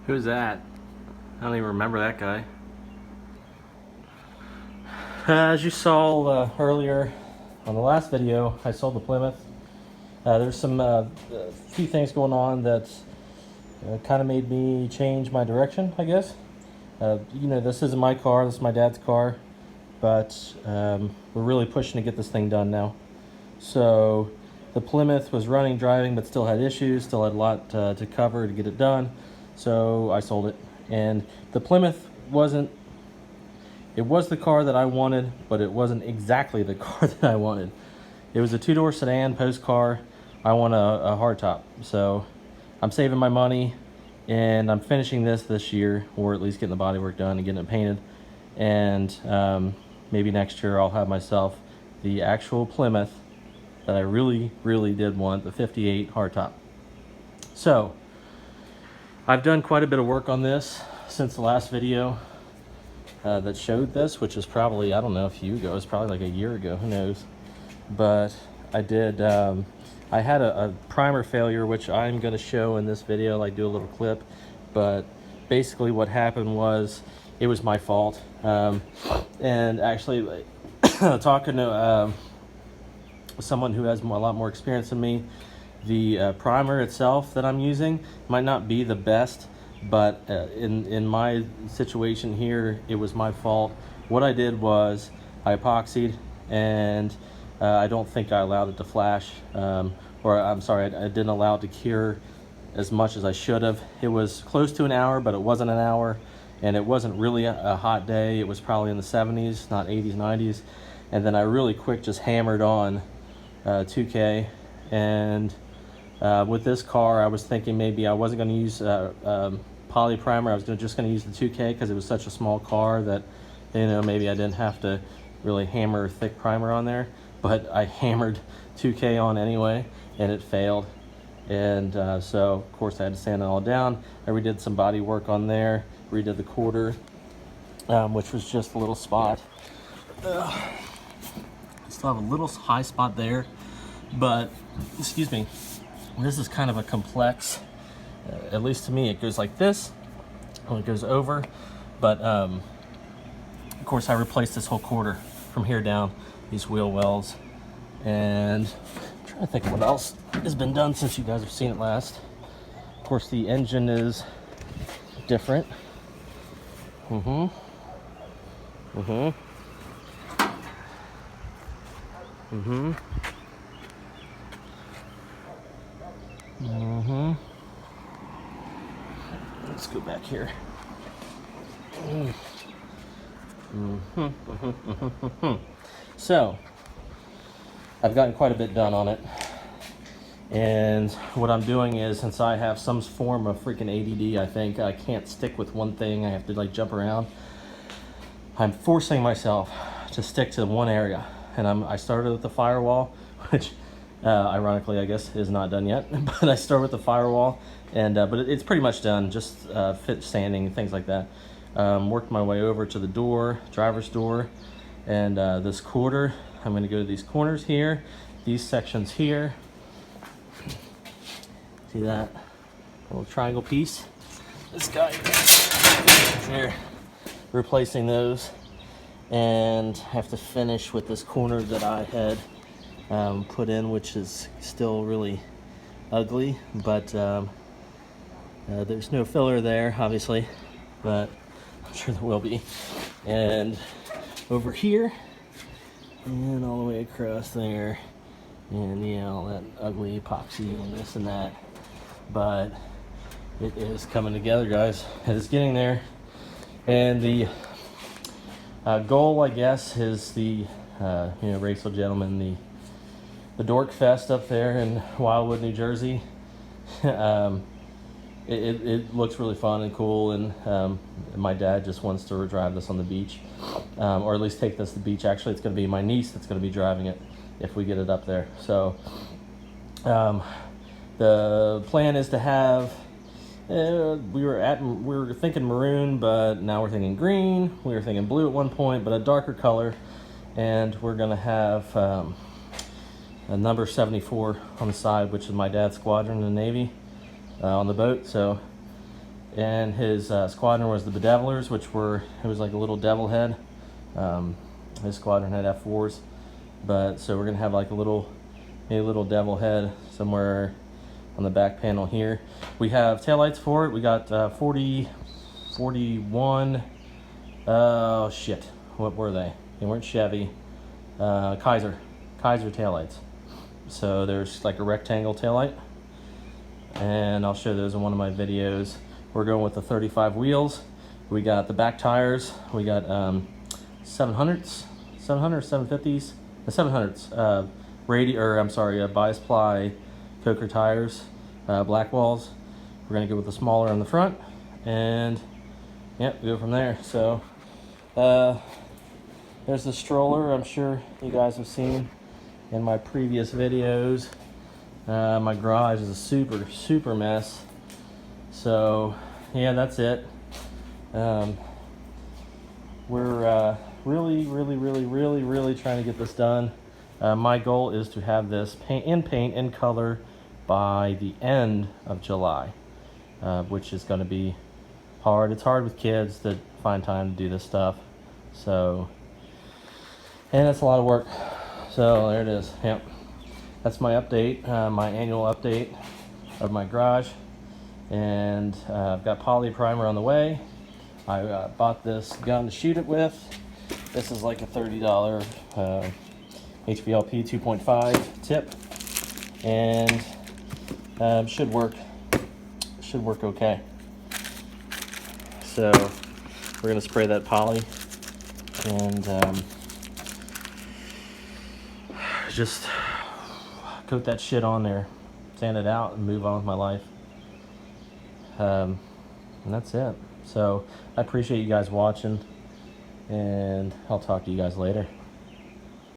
Who's that? I don't even remember that guy. As you saw earlier on the last video, I sold the Plymouth. There's some few things going on that kind of made me change my direction, I guess. This isn't my car, this is my dad's car, but we're really pushing to get this thing done now. So the Plymouth was running, driving, but still had issues, still had a lot to cover to get it done. So I sold it. And the Plymouth it was the car that I wanted, but it wasn't exactly the car that I wanted. It was a two-door sedan, post car. I want a hardtop. So I'm saving my money, and I'm finishing this year, or at least getting the bodywork done and getting it painted. And maybe next year I'll have myself the actual Plymouth that I really, really did want, the 58 hardtop. So I've done quite a bit of work on this since the last video that showed this, which is probably, I don't know, a few ago. It's probably like a year ago, who knows. But I did, I had a primer failure, which I'm going to show in this video, like do a little clip. But basically what happened was, it was my fault. And actually, talking to someone who has a lot more experience than me, the primer itself that I'm using might not be the best, but in my situation here, it was my fault. What I did was I epoxied, and I don't think I allowed it to flash, or I'm sorry, I didn't allow it to cure as much as I should have. It was close to an hour, but it wasn't an hour, and it wasn't really a hot day. It was probably in the 70s, not 80s, 90s. And then I really quick just hammered on 2K, and with this car, I was thinking maybe I wasn't going to use poly primer. I was just going to use the 2K because it was such a small car that, maybe I didn't have to really hammer thick primer on there. But I hammered 2K on anyway, and it failed. And so, of course, I had to sand it all down. I redid some body work on there, redid the quarter, which was just a little spot. I still have a little high spot there, but, excuse me, this is kind of a complex, at least to me. It goes like this, and it goes over, but of course I replaced this whole quarter from here down, these wheel wells, and I'm trying to think of what else has been done since you guys have seen it last. Of course, the engine is different. Mm-hmm. Let's go back here. So, I've gotten quite a bit done on it. And what I'm doing is, since I have some form of freaking ADD, I think I can't stick with one thing. I have to like jump around. I'm forcing myself to stick to one area. And I started with the firewall, which ironically, I guess, is not done yet. But I started with the firewall, and but it's pretty much done. Just fit sanding, things like that. Worked my way over to the door, driver's door, and this quarter. I'm going to go to these corners here, these sections here. See that little triangle piece? This guy there, replacing those, and have to finish with this corner that I had put in, which is still really ugly, but there's no filler there, obviously, but I'm sure there will be. And over here, and all the way across there, and all that ugly epoxy and this and that, but it is coming together, guys. It is getting there. And the goal, I guess, is the Racel Gentleman, the Dork Fest up there in Wildwood, New Jersey. It looks really fun and cool, and my dad just wants to drive this on the beach, or at least take this to the beach. Actually, it's going to be my niece that's going to be driving it if we get it up there. So the plan is to have, we were thinking maroon, but now we're thinking green. We were thinking blue at one point, but a darker color, and we're going to have a number 74 on the side, which is my dad's squadron in the Navy, on the boat. So and his squadron was the Bedevilers, which were, it was like a little devil head. His squadron had F4s, but so we're gonna have like a little devil head somewhere on the back panel here. We have taillights for it. We got 41. Oh shit, what were they? They weren't Chevy. Kaiser taillights. So there's like a rectangle taillight, and I'll show those in one of my videos. We're going with the 35 wheels. We got the back tires. We got 700s, 750s, the 700s. Bias ply Coker tires, black walls. We're gonna go with the smaller on the front, and yep, go from there. So there's the stroller. I'm sure you guys have seen in my previous videos. My garage is a super mess. So yeah, that's it. We're really trying to get this done. My goal is to have this paint in color by the end of July, which is going to be hard. It's hard with kids to find time to do this stuff. So, and it's a lot of work. So there it is. Yep. That's my update, my annual update of my garage. And I've got poly primer on the way. I bought this gun to shoot it with. This is like a $30 HVLP 2.5 tip, and should work okay. So we're gonna spray that poly and just coat that shit on there, sand it out, and move on with my life. And that's it. So I appreciate you guys watching, and I'll talk to you guys later.